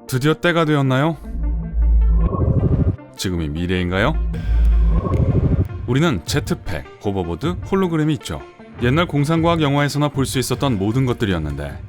드디어 때가 되었나요? 지금이 미래인가요? 우리는 제트팩, 호버보드, 홀로그램이 있죠. 옛날 공상과학 영화에서나 볼 수 있었던 모든 것들이었는데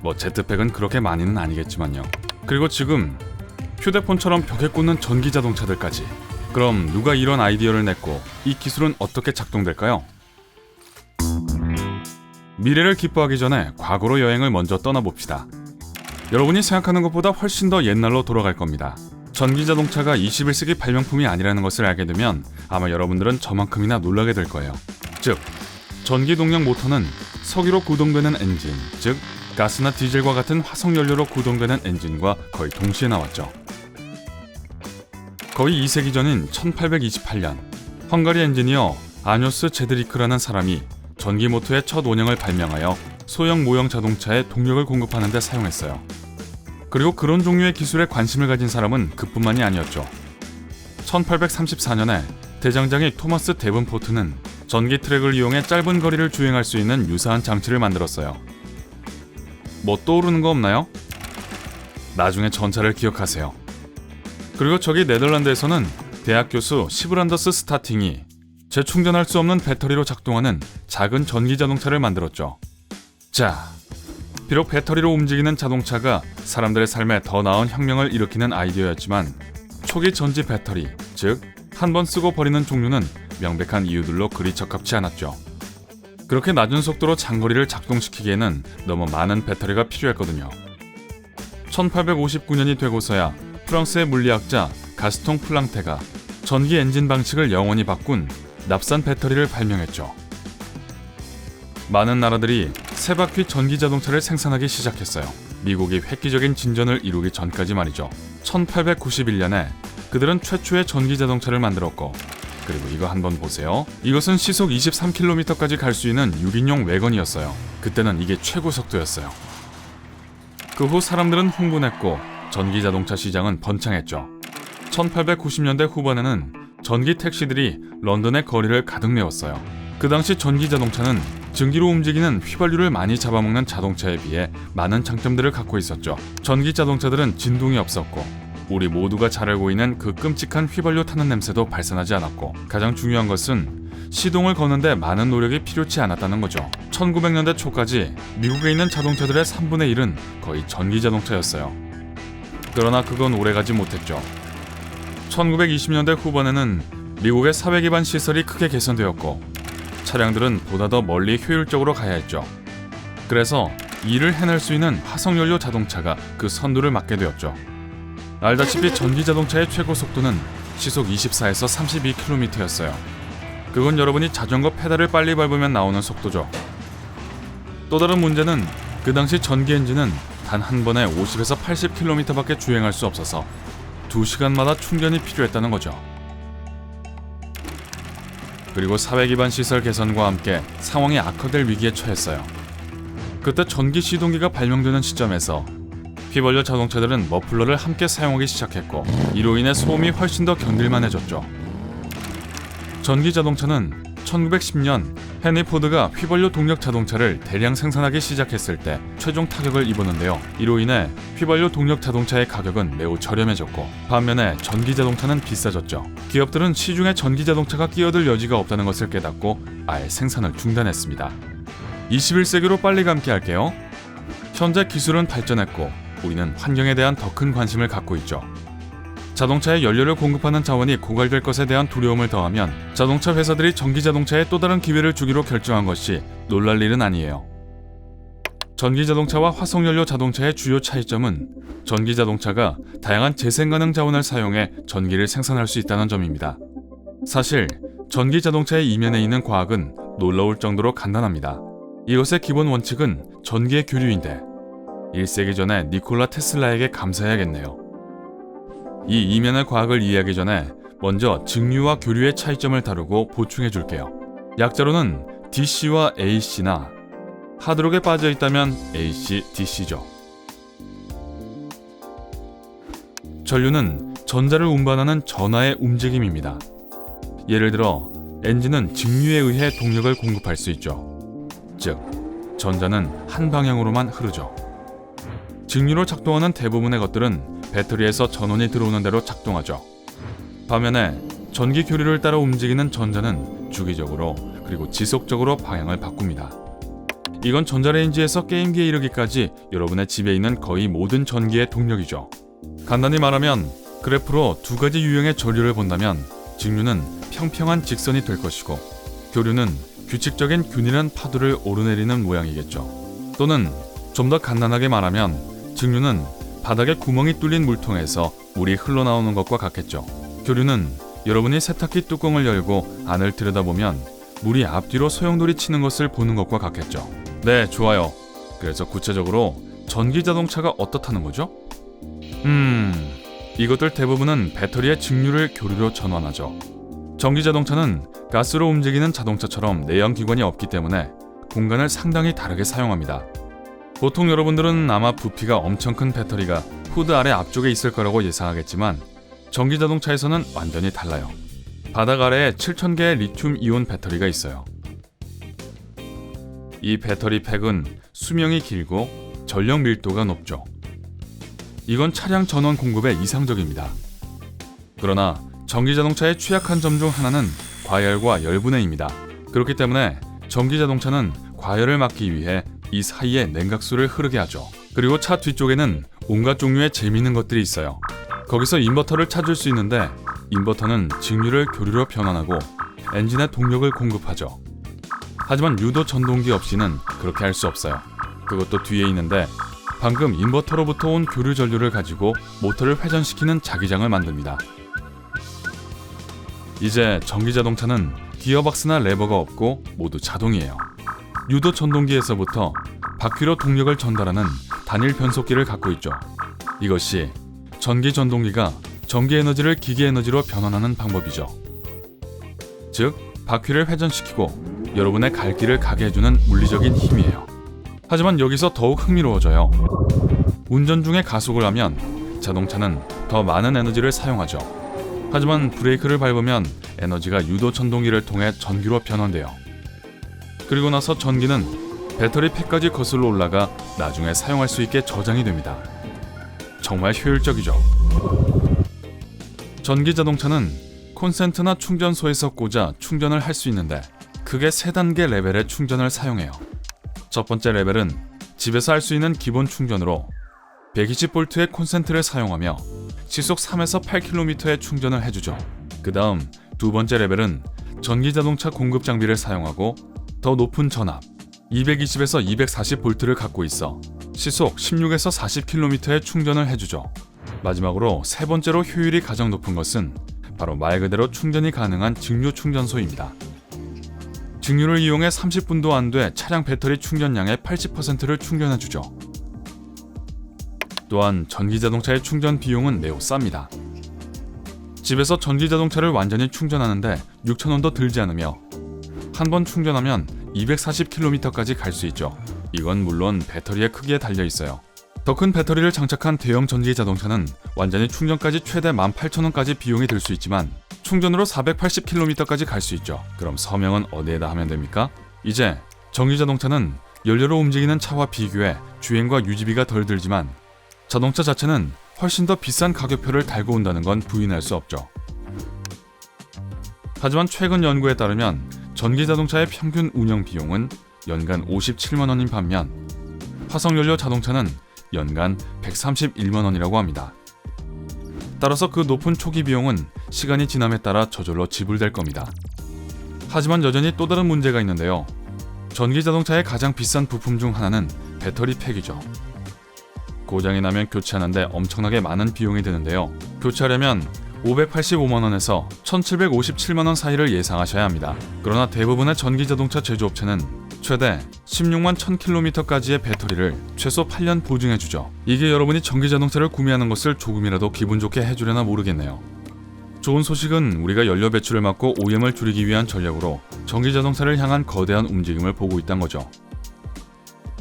뭐 제트팩은 그렇게 많이는 아니겠지만요. 그리고 지금 휴대폰처럼 벽에 꽂는 전기자동차들까지. 그럼 누가 이런 아이디어를 냈고 이 기술은 어떻게 작동될까요? 미래를 기뻐하기 전에 과거로 여행을 먼저 떠나봅시다. 여러분이 생각하는 것보다 훨씬 더 옛날로 돌아갈 겁니다. 전기자동차가 21세기 발명품이 아니라는 것을 알게 되면 아마 여러분들은 저만큼이나 놀라게 될 거예요. 즉, 전기동력 모터는 석유로 구동되는 엔진, 즉 가스나 디젤과 같은 화석연료로 구동되는 엔진과 거의 동시에 나왔죠. 거의 2세기 전인 1828년 헝가리 엔지니어 아뇨스 제드리크라는 사람이 전기 모터의 첫 원형을 발명하여 소형 모형 자동차에 동력을 공급하는 데 사용했어요. 그리고 그런 종류의 기술에 관심을 가진 사람은 그뿐만이 아니었죠. 1834년에 대장장이 토마스 데븐포트는 전기 트랙을 이용해 짧은 거리를 주행할 수 있는 유사한 장치를 만들었어요. 뭐 떠오르는 거 없나요? 나중에 전차를 기억하세요. 그리고 저기 네덜란드에서는 대학 교수 시브란더스 스타팅이 재충전할 수 없는 배터리로 작동하는 작은 전기 자동차를 만들었죠. 자, 비록 배터리로 움직이는 자동차가 사람들의 삶에 더 나은 혁명을 일으키는 아이디어였지만 초기 전지 배터리, 즉 한 번 쓰고 버리는 종류는 명백한 이유들로 그리 적합치 않았죠. 그렇게 낮은 속도로 장거리를 작동시키기에는 너무 많은 배터리가 필요했거든요. 1859년이 되고서야 프랑스의 물리학자 가스통 플랑테가 전기 엔진 방식을 영원히 바꾼 납산 배터리를 발명했죠. 많은 나라들이 세 바퀴 전기 자동차를 생산하기 시작했어요. 미국이 획기적인 진전을 이루기 전까지 말이죠. 1891년에 그들은 최초의 전기 자동차를 만들었고, 그리고 이거 한번 보세요. 이것은 시속 23km까지 갈 수 있는 6인용 외건이었어요. 그때는 이게 최고 속도였어요. 그 후 사람들은 흥분했고 전기 자동차 시장은 번창했죠. 1890년대 후반에는 전기 택시들이 런던의 거리를 가득 메웠어요. 그 당시 전기 자동차는 증기로 움직이는 휘발유를 많이 잡아먹는 자동차에 비해 많은 장점들을 갖고 있었죠. 전기 자동차들은 진동이 없었고 우리 모두가 잘 알고 있는 그 끔찍한 휘발유 타는 냄새도 발산하지 않았고, 가장 중요한 것은 시동을 거는데 많은 노력이 필요치 않았다는 거죠. 1900년대 초까지 미국에 있는 자동차들의 3분의 1은 거의 전기 자동차였어요. 그러나 그건 오래가지 못했죠. 1920년대 후반에는 미국의 사회 기반 시설이 크게 개선되었고 차량들은 보다 더 멀리 효율적으로 가야 했죠. 그래서 일을 해낼 수 있는 화석연료 자동차가 그 선두를 맡게 되었죠. 알다시피 전기 자동차의 최고 속도는 시속 24에서 32km였어요. 그건 여러분이 자전거 페달을 빨리 밟으면 나오는 속도죠. 또 다른 문제는 그 당시 전기 엔진은 단 한 번에 50에서 80km밖에 주행할 수 없어서 2시간마다 충전이 필요했다는 거죠. 그리고 사회 기반 시설 개선과 함께 상황이 악화될 위기에 처했어요. 그때 전기 시동기가 발명되는 시점에서 휘발유 자동차들은 머플러를 함께 사용하기 시작했고 이로 인해 소음이 훨씬 더 견딜만해졌죠. 전기 자동차는 1910년 헨리 포드가 휘발유 동력 자동차를 대량 생산하기 시작했을 때 최종 타격을 입었는데요. 이로 인해 휘발유 동력 자동차의 가격은 매우 저렴해졌고 반면에 전기 자동차는 비싸졌죠. 기업들은 시중에 전기 자동차가 끼어들 여지가 없다는 것을 깨닫고 아예 생산을 중단했습니다. 21세기로 빨리 감기 할게요. 현재 기술은 발전했고 우리는 환경에 대한 더 큰 관심을 갖고 있죠. 자동차에 연료를 공급하는 자원이 고갈될 것에 대한 두려움을 더하면 자동차 회사들이 전기 자동차에 또 다른 기회를 주기로 결정한 것이 놀랄 일은 아니에요. 전기 자동차와 화석연료 자동차의 주요 차이점은 전기 자동차가 다양한 재생 가능 자원을 사용해 전기를 생산할 수 있다는 점입니다. 사실 전기 자동차의 이면에 있는 과학은 놀라울 정도로 간단합니다. 이것의 기본 원칙은 전기의 교류인데 1세기 전에 니콜라 테슬라에게 감사해야겠네요. 이 이면의 과학을 이해하기 전에 먼저 증류와 교류의 차이점을 다루고 보충해 줄게요. 약자로는 DC와 AC나 하드록에 빠져 있다면 AC, DC죠. 전류는 전자를 운반하는 전하의 움직임입니다. 예를 들어 엔진은 직류에 의해 동력을 공급할 수 있죠. 즉, 전자는 한 방향으로만 흐르죠. 직류로 작동하는 대부분의 것들은 배터리에서 전원이 들어오는 대로 작동하죠. 반면에 전기 교류를 따라 움직이는 전자는 주기적으로 그리고 지속적으로 방향을 바꿉니다. 이건 전자레인지에서 게임기에 이르기까지 여러분의 집에 있는 거의 모든 전기의 동력이죠. 간단히 말하면 그래프로 두 가지 유형의 전류를 본다면 직류는 평평한 직선이 될 것이고 교류는 규칙적인 균일한 파도를 오르내리는 모양이겠죠. 또는 좀 더 간단하게 말하면 직류는 바닥에 구멍이 뚫린 물통에서 물이 흘러나오는 것과 같겠죠. 교류는 여러분이 세탁기 뚜껑을 열고 안을 들여다보면 물이 앞뒤로 소용돌이 치는 것을 보는 것과 같겠죠. 네, 좋아요. 그래서 구체적으로 전기 자동차가 어떻다는 거죠? 이것들 대부분은 배터리의 직류를 교류로 전환하죠. 전기 자동차는 가스로 움직이는 자동차처럼 내연 기관이 없기 때문에 공간을 상당히 다르게 사용합니다. 보통 여러분들은 아마 부피가 엄청 큰 배터리가 후드 아래 앞쪽에 있을 거라고 예상하겠지만 전기 자동차에서는 완전히 달라요. 바닥 아래에 7000개의 리튬 이온 배터리가 있어요. 이 배터리 팩은 수명이 길고 전력 밀도가 높죠. 이건 차량 전원 공급에 이상적입니다. 그러나 전기 자동차의 취약한 점 중 하나는 과열과 열분해입니다. 그렇기 때문에 전기 자동차는 과열을 막기 위해 이 사이에 냉각수를 흐르게 하죠. 그리고 차 뒤쪽에는 온갖 종류의 재미있는 것들이 있어요. 거기서 인버터를 찾을 수 있는데 인버터는 직류를 교류로 변환하고 엔진에 동력을 공급하죠. 하지만 유도 전동기 없이는 그렇게 할 수 없어요. 그것도 뒤에 있는데 방금 인버터로부터 온 교류 전류를 가지고 모터를 회전시키는 자기장을 만듭니다. 이제 전기 자동차는 기어박스나 레버가 없고 모두 자동이에요. 유도 전동기에서부터 바퀴로 동력을 전달하는 단일 변속기를 갖고 있죠. 이것이 전기 전동기가 전기 에너지를 기계 에너지로 변환하는 방법이죠. 즉, 바퀴를 회전시키고 여러분의 갈 길을 가게 해주는 물리적인 힘이에요. 하지만 여기서 더욱 흥미로워져요. 운전 중에 가속을 하면 자동차는 더 많은 에너지를 사용하죠. 하지만 브레이크를 밟으면 에너지가 유도 전동기를 통해 전기로 변환돼요. 그리고 나서 전기는 배터리 팩까지 거슬러 올라가 나중에 사용할 수 있게 저장이 됩니다. 정말 효율적이죠. 전기 자동차는 콘센트나 충전소에서 꽂아 충전을 할 수 있는데 크게 3단계 레벨의 충전을 사용해요. 첫 번째 레벨은 집에서 할 수 있는 기본 충전으로 120V의 콘센트를 사용하며 시속 3에서 8km의 충전을 해주죠. 그 다음 두 번째 레벨은 전기 자동차 공급 장비를 사용하고 더 높은 전압 220에서 240V를 갖고 있어 시속 16에서 40km의 충전을 해주죠. 마지막으로 세 번째로 효율이 가장 높은 것은 바로 말 그대로 충전이 가능한 직류 충전소입니다. 직류를 이용해 30분도 안 돼 차량 배터리 충전량의 80%를 충전해주죠. 또한 전기자동차의 충전 비용은 매우 쌉니다. 집에서 전기자동차를 완전히 충전하는데 6,000원도 들지 않으며 한 번 충전하면 240km까지 갈 수 있죠. 이건 물론 배터리의 크기에 달려 있어요. 더 큰 배터리를 장착한 대형 전기자동차는 완전히 충전까지 최대 18,000원까지 비용이 들 수 있지만 충전으로 480km까지 갈 수 있죠. 그럼 서명은 어디에다 하면 됩니까? 이제 전기자동차는 연료로 움직이는 차와 비교해 주행과 유지비가 덜 들지만 자동차 자체는 훨씬 더 비싼 가격표를 달고 온다는 건 부인할 수 없죠. 하지만 최근 연구에 따르면 전기자동차의 평균 운영 비용은 연간 57만 원인 반면 화석연료 자동차는 연간 131만 원이라고 합니다. 따라서 그 높은 초기 비용은 시간이 지남에 따라 저절로 지불될 겁니다. 하지만 여전히 또 다른 문제가 있는데요. 전기자동차의 가장 비싼 부품 중 하나는 배터리 팩이죠. 고장이 나면 교체하는데 엄청나게 많은 비용이 드는데요. 교체하려면 585만 원에서 1757만 원 사이를 예상하셔야 합니다. 그러나 대부분의 전기자동차 제조업체는 최대 16만 1000km까지의 배터리를 최소 8년 보증해주죠. 이게 여러분이 전기자동차를 구매하는 것을 조금이라도 기분 좋게 해주려나 모르겠네요. 좋은 소식은 우리가 연료 배출을 막고 오염을 줄이기 위한 전략으로 전기자동차를 향한 거대한 움직임을 보고 있다는 거죠.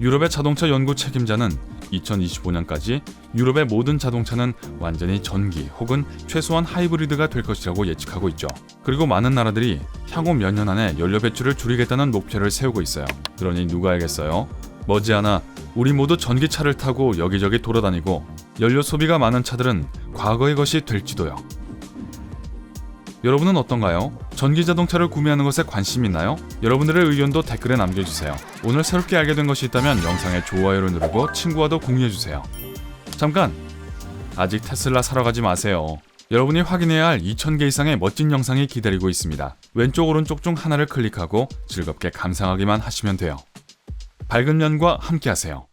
유럽의 자동차 연구 책임자는 2025년까지 유럽의 모든 자동차는 완전히 전기 혹은 최소한 하이브리드가 될 것이라고 예측하고 있죠. 그리고 많은 나라들이 향후 몇 년 안에 연료 배출을 줄이겠다는 목표를 세우고 있어요. 그러니 누가 알겠어요? 머지않아 우리 모두 전기차를 타고 여기저기 돌아다니고 연료 소비가 많은 차들은 과거의 것이 될지도요. 여러분은 어떤가요? 전기자동차를 구매하는 것에 관심 있나요? 여러분들의 의견도 댓글에 남겨주세요. 오늘 새롭게 알게 된 것이 있다면 영상에 좋아요를 누르고 친구와도 공유해주세요. 잠깐! 아직 테슬라 사러 가지 마세요. 여러분이 확인해야 할 2000개 이상의 멋진 영상이 기다리고 있습니다. 왼쪽 오른쪽 중 하나를 클릭하고 즐겁게 감상하기만 하시면 돼요. 밝은 면과 함께하세요.